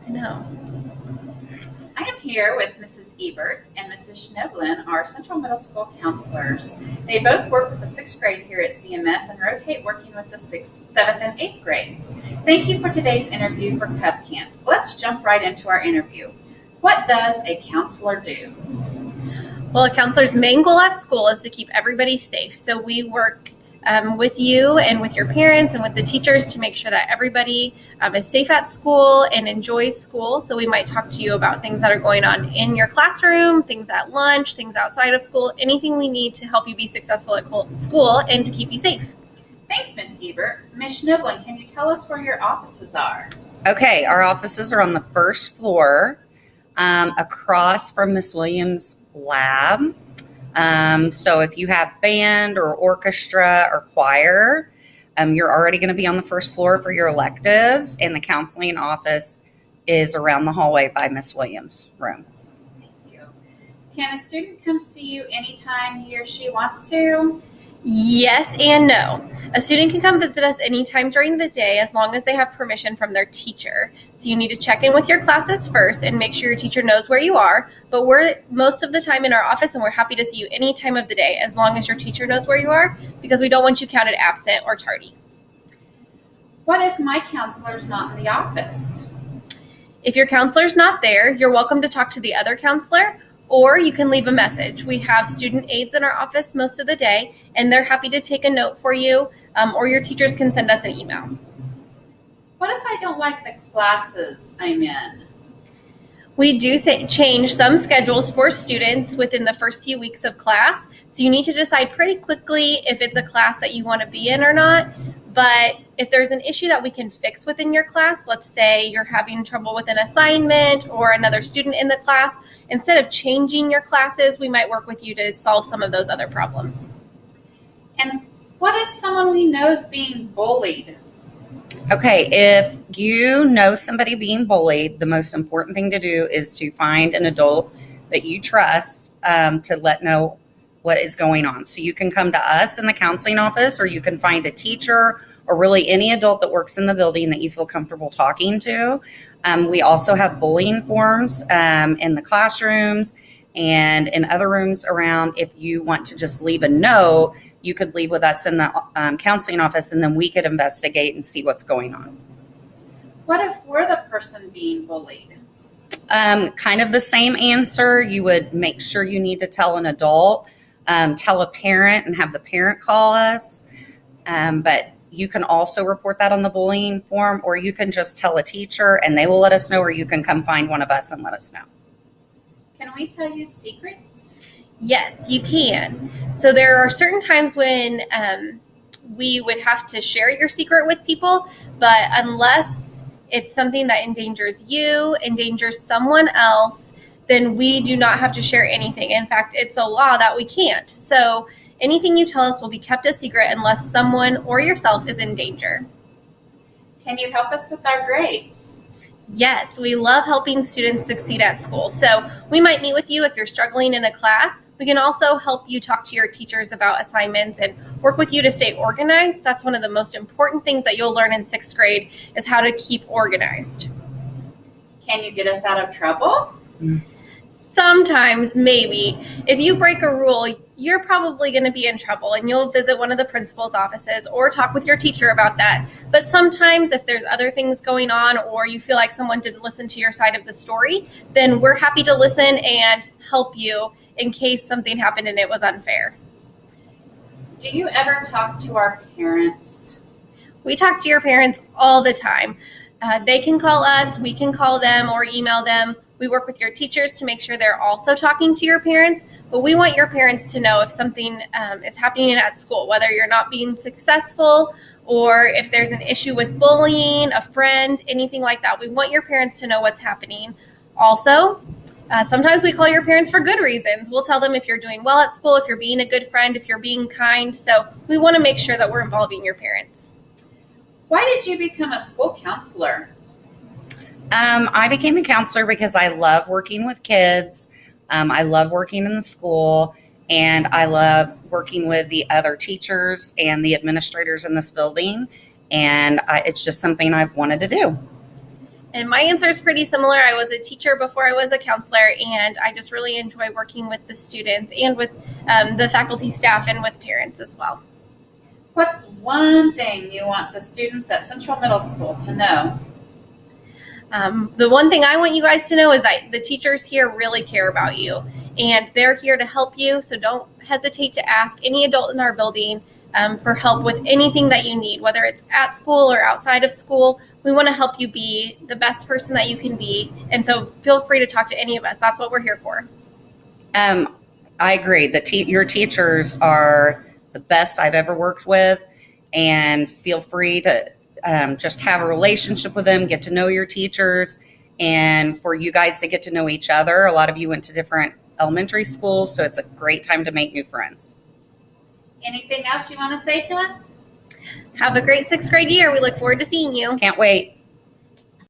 I know. I am here with Mrs. Ebert and Mrs. Schnoblin, our Central Middle School counselors. They both work with the 6th grade here at CMS and rotate working with the 6th, 7th, and 8th grades. Thank you for today's interview for Cub Camp. Let's jump right into our interview. What does a counselor do? Well, a counselor's main goal at school is to keep everybody safe. So we work with you and with your parents and with the teachers to make sure that everybody is safe at school and enjoys school. So we might talk to you about things that are going on in your classroom, things at lunch, things outside of school, anything we need to help you be successful at school and to keep you safe. Thanks, Ms. Ebert. Ms. Schnoblin, can you tell us where your offices are? Okay, our offices are on the first floor, across from Miss Williams' lab. So if you have band or orchestra or choir, you're already going to be on the first floor for your electives, and the counseling office is around the hallway by Miss Williams' room. Thank you. Can a student come see you anytime he or she wants to? Yes and no. A student can come visit us anytime during the day as long as they have permission from their teacher. So you need to check in with your classes first and make sure your teacher knows where you are. But we're most of the time in our office, and we're happy to see you any time of the day as long as your teacher knows where you are, because we don't want you counted absent or tardy. What if my counselor's not in the office? If your counselor's not there, you're welcome to talk to the other counselor, or you can leave a message. We have student aides in our office most of the day, and they're happy to take a note for you, or your teachers can send us an email. What if I don't like the classes I'm in? We do change some schedules for students within the first few weeks of class, so you need to decide pretty quickly if it's a class that you want to be in or not. But if there's an issue that we can fix within your class, let's say you're having trouble with an assignment or another student in the class, instead of changing your classes, we might work with you to solve some of those other problems. And what if someone we know is being bullied? Okay, if you know somebody being bullied, the most important thing to do is to find an adult that you trust to let know what is going on. So you can come to us in the counseling office, or you can find a teacher or really any adult that works in the building that you feel comfortable talking to. We also have bullying forms in the classrooms and in other rooms around. If you want to just leave a note, you could leave with us in the counseling office, and then we could investigate and see what's going on. What if we're the person being bullied? Kind of the same answer. You would make sure you need to tell an adult, tell a parent, and have the parent call us. But you can also report that on the bullying form, or you can just tell a teacher and they will let us know, or you can come find one of us and let us know. Can we tell you secrets? Yes, you can. So there are certain times when we would have to share your secret with people, but unless it's something that endangers you, endangers someone else, then we do not have to share anything. In fact, it's a law that we can't. So anything you tell us will be kept a secret unless someone or yourself is in danger. Can you help us with our grades? Yes, we love helping students succeed at school. So we might meet with you if you're struggling in a class. We can also help you talk to your teachers about assignments and work with you to stay organized. That's one of the most important things that you'll learn in 6th grade is how to keep organized. Can you get us out of trouble? Sometimes, maybe. If you break a rule, you're probably going to be in trouble, and you'll visit one of the principal's offices or talk with your teacher about that. But sometimes if there's other things going on, or you feel like someone didn't listen to your side of the story, then we're happy to listen and help you in case something happened and it was unfair. Do you ever talk to our parents? We talk to your parents all the time. They can call us, we can call them or email them. We work with your teachers to make sure they're also talking to your parents, but we want your parents to know if something is happening at school, whether you're not being successful or if there's an issue with bullying, a friend, anything like that. We want your parents to know what's happening. Also, sometimes we call your parents for good reasons. We'll tell them if you're doing well at school, if you're being a good friend, if you're being kind. So we want to make sure that we're involving your parents. Why did you become a school counselor? I became a counselor because I love working with kids. I love working in the school, and I love working with the other teachers and the administrators in this building. And it's just something I've wanted to do. And my answer is pretty similar. I was a teacher before I was a counselor, and I just really enjoy working with the students and with the faculty, staff, and with parents as well. What's one thing you want the students at Central Middle School to know? The one thing I want you guys to know is that the teachers here really care about you, and they're here to help you. So don't hesitate to ask any adult in our building for help with anything that you need, whether it's at school or outside of school. We want to help you be the best person that you can be. And so feel free to talk to any of us. That's what we're here for. I agree. Your teachers are the best I've ever worked with, and feel free to just have a relationship with them, get to know your teachers, and for you guys to get to know each other. A lot of you went to different elementary schools, so it's a great time to make new friends. Anything else you want to say to us? Have a great 6th grade year. We look forward to seeing you. Can't wait.